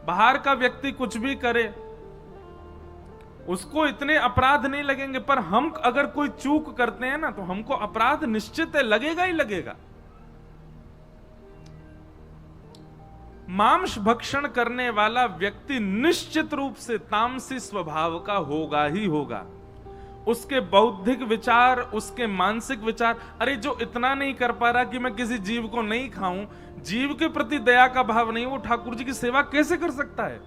बाहर का व्यक्ति कुछ भी करे उसको इतने अपराध नहीं लगेंगे, पर हम अगर कोई चूक करते हैं ना तो हमको अपराध निश्चित है, लगेगा ही लगेगा। मांस भक्षण करने वाला व्यक्ति निश्चित रूप से तामसी स्वभाव का होगा ही होगा। उसके बौद्धिक विचार, उसके मानसिक विचार, अरे जो इतना नहीं कर पा रहा कि मैं किसी जीव को नहीं खाऊं, जीव के प्रति दया का भाव नहीं, वो ठाकुर जी की सेवा कैसे कर सकता है?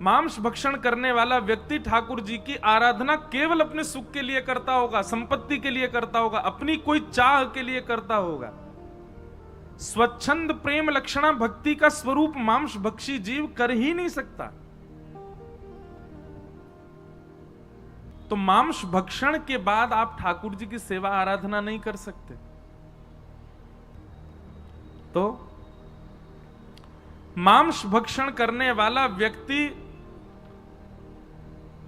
मांस भक्षण करने वाला व्यक्ति ठाकुर जी की आराधना केवल अपने सुख के लिए करता होगा, संपत्ति के लिए करता होगा, अपनी कोई चाह के लिए करता होगा। स्वच्छंद प्रेम लक्षणा भक्ति का स्वरूप मांस भक्षी जीव कर ही नहीं सकता। तो मांस भक्षण के बाद आप ठाकुर जी की सेवा आराधना नहीं कर सकते। तो मांस भक्षण करने वाला व्यक्ति,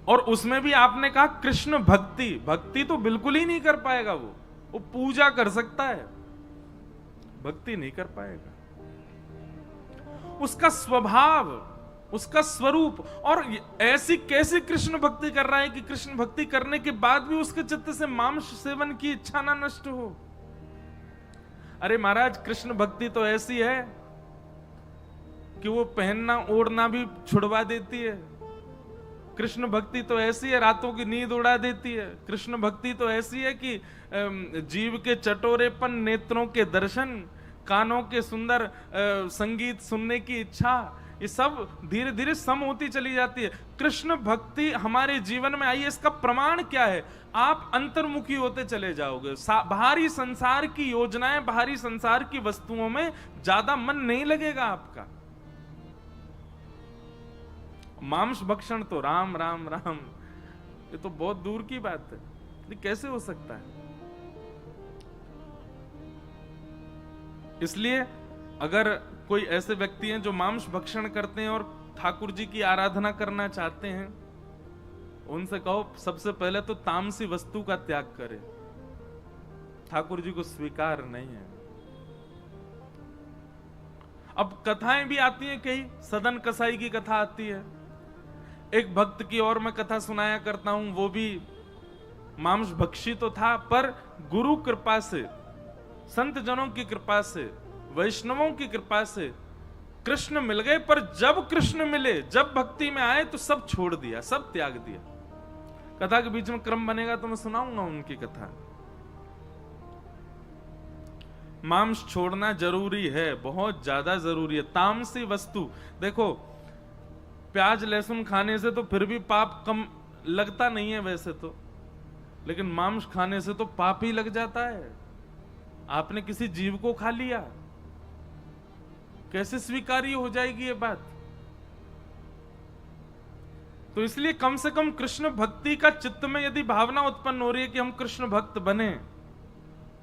और उसमें भी आपने कहा कृष्ण भक्ति, भक्ति तो बिल्कुल ही नहीं कर पाएगा। वो पूजा कर सकता है, भक्ति नहीं कर पाएगा। उसका स्वभाव, उसका स्वरूप, और ऐसी कैसी कृष्ण भक्ति कर रहा है कि कृष्ण भक्ति करने के बाद भी उसके चित्त से मांस सेवन की इच्छा ना नष्ट हो। अरे महाराज, कृष्ण भक्ति तो ऐसी है कि वो पहनना ओढ़ना भी छुड़वा देती है। कृष्ण भक्ति तो ऐसी है, रातों की नींद उड़ा देती है। कृष्ण भक्ति तो ऐसी है कि जीव के चटोरेपन, नेत्रों के दर्शन, कानों के सुंदर संगीत सुनने की इच्छा, ये सब धीरे धीरे सम होती चली जाती है। कृष्ण भक्ति हमारे जीवन में आई है, इसका प्रमाण क्या है? आप अंतर्मुखी होते चले जाओगे। बाहरी संसार की योजनाएं, बाहरी संसार की वस्तुओं में ज्यादा मन नहीं लगेगा आपका। मांस भक्षण तो राम राम राम, ये तो बहुत दूर की बात है। ये कैसे हो सकता है? इसलिए अगर कोई ऐसे व्यक्ति हैं जो मांस भक्षण करते हैं और ठाकुर जी की आराधना करना चाहते हैं, उनसे कहो सबसे पहले तो तामसी वस्तु का त्याग करें। ठाकुर जी को स्वीकार नहीं है। अब कथाएं भी आती हैं, कई सदन कसाई की कथा आती है। एक भक्त की और मैं कथा सुनाया करता हूं, वो भी मांस भक्षी तो था, पर गुरु कृपा से, संत जनों की कृपा से, वैष्णवों की कृपा से कृष्ण मिल गए। पर जब कृष्ण मिले, जब भक्ति में आए तो सब छोड़ दिया, सब त्याग दिया। कथा के बीच में क्रम बनेगा तो मैं सुनाऊंगा उनकी कथा। मांस छोड़ना जरूरी है, बहुत ज्यादा जरूरी है। तामसी वस्तु, देखो प्याज लहसुन खाने से तो फिर भी पाप कम लगता नहीं है वैसे तो, लेकिन मांस खाने से तो पाप ही लग जाता है। आपने किसी जीव को खा लिया, कैसे स्वीकार्य हो जाएगी ये बात? तो इसलिए कम से कम कृष्ण भक्ति का चित्त में यदि भावना उत्पन्न हो रही है कि हम कृष्ण भक्त बने,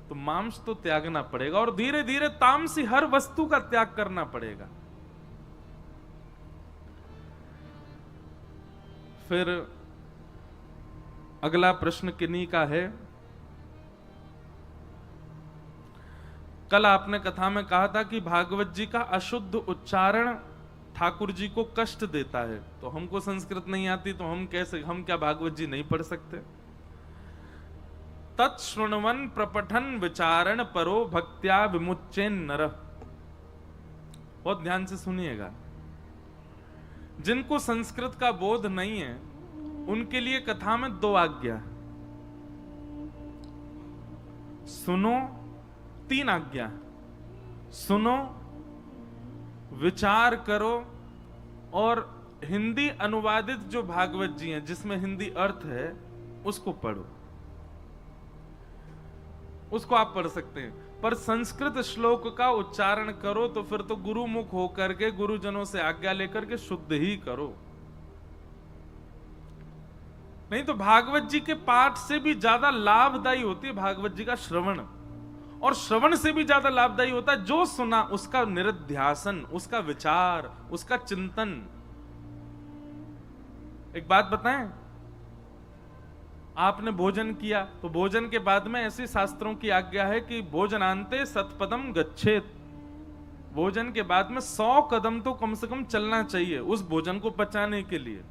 तो मांस तो त्यागना पड़ेगा और धीरे धीरे तामसी हर वस्तु का त्याग करना पड़ेगा। फिर अगला प्रश्न किन्हीं का है। कल आपने कथा में कहा था कि भागवत जी का अशुद्ध उच्चारण ठाकुर जी को कष्ट देता है। तो हमको संस्कृत नहीं आती तो हम क्या भागवत जी नहीं पढ़ सकते? तत्श्रृण्वन प्रपठन विचारण परो भक्त्या विमुच्चेन नरः। बहुत ध्यान से सुनिएगा। जिनको संस्कृत का बोध नहीं है उनके लिए कथा में दो आज्ञा, सुनो, तीन आज्ञा, सुनो, विचार करो, और हिंदी अनुवादित जो भागवत जी हैं जिसमें हिंदी अर्थ है उसको पढ़ो। उसको आप पढ़ सकते हैं, पर संस्कृत श्लोक का उच्चारण करो तो फिर तो गुरुमुख होकर के, गुरुजनों से आज्ञा लेकर के शुद्ध ही करो। नहीं तो भागवत जी के पाठ से भी ज्यादा लाभदायी होती है भागवत जी का श्रवण, और श्रवण से भी ज्यादा लाभदायी होता है जो सुना उसका निरध्यासन, उसका विचार, उसका चिंतन। एक बात बताएं, आपने भोजन किया तो भोजन के बाद में ऐसे शास्त्रों की आज्ञा है कि भोजनांते सतपदम गच्छेत। भोजन के बाद में 100 कदम तो कम से कम चलना चाहिए उस भोजन को पचाने के लिए।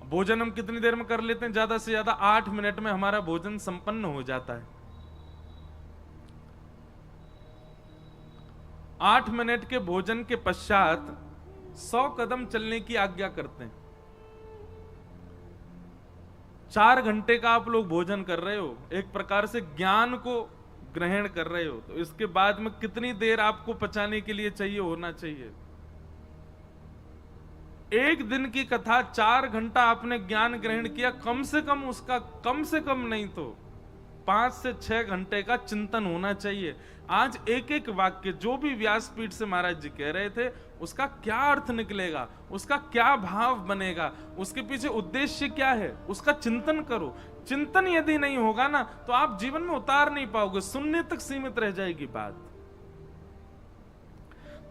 भोजन हम कितनी देर में कर लेते हैं? ज्यादा से ज्यादा 8 मिनट में हमारा भोजन संपन्न हो जाता है। 8 मिनट के भोजन के पश्चात 100 कदम चलने की आज्ञा करते हैं। 4 घंटे का आप लोग भोजन कर रहे हो, एक प्रकार से ज्ञान को ग्रहण कर रहे हो, तो इसके बाद में कितनी देर आपको पचाने के लिए चाहिए होना चाहिए? एक दिन की कथा 4 घंटा आपने ज्ञान ग्रहण किया, कम से कम उसका कम से कम नहीं तो 5 से 6 घंटे का चिंतन होना चाहिए। आज एक एक वाक्य जो भी व्यासपीठ से महाराज जी कह रहे थे उसका क्या अर्थ निकलेगा, उसका क्या भाव बनेगा, उसके पीछे उद्देश्य क्या है, उसका चिंतन करो। चिंतन यदि नहीं होगा ना तो आप जीवन में उतार नहीं पाओगे, सुनने तक सीमित रह जाएगी बात।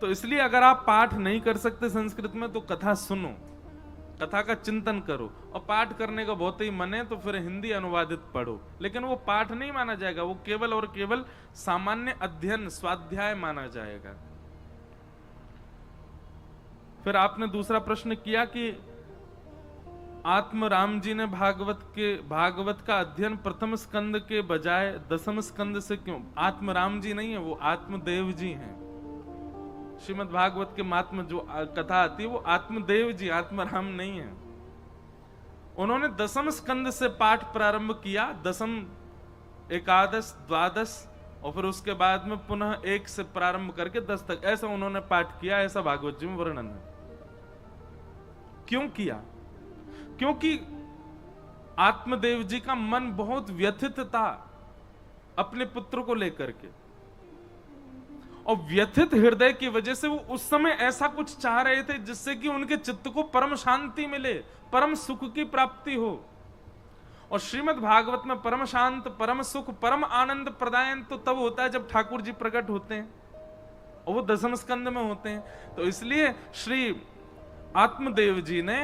तो इसलिए अगर आप पाठ नहीं कर सकते संस्कृत में तो कथा सुनो, कथा का चिंतन करो, और पाठ करने का बहुत ही मन है तो फिर हिंदी अनुवादित पढ़ो, लेकिन वो पाठ नहीं माना जाएगा, वो केवल और केवल सामान्य अध्ययन स्वाध्याय माना जाएगा। फिर आपने दूसरा प्रश्न किया कि आत्म राम जी ने भागवत का अध्ययन प्रथम स्कंद के बजाय दसम स्कंद से क्यों? आत्म राम जी नहीं है, वो आत्मदेव जी हैं। श्रीमद् भागवत के महात्म जो कथा आती है वो आत्मदेव जी, आत्मराम नहीं है। उन्होंने दसम स्कंद से पाठ प्रारंभ किया, दसम, एकादश, द्वादश, और फिर उसके बाद में पुनः 1 से प्रारंभ करके 10 तक, ऐसा उन्होंने पाठ किया, ऐसा भागवत जी में वर्णन है। क्यों किया? क्योंकि आत्मदेव जी का मन बहुत व्यथित था अपने पुत्र को लेकर के, और व्यथित हृदय की वजह से वो उस समय ऐसा कुछ चाह रहे थे जिससे कि उनके चित्त को परम शांति मिले, परम सुख की प्राप्ति हो। और श्रीमद् भागवत में परम शांत, परम सुख, परम आनंद प्रदायन तो तब होता है जब ठाकुर जी प्रकट होते हैं, और वो दसम स्कंद में होते हैं। तो इसलिए श्री आत्मदेव जी ने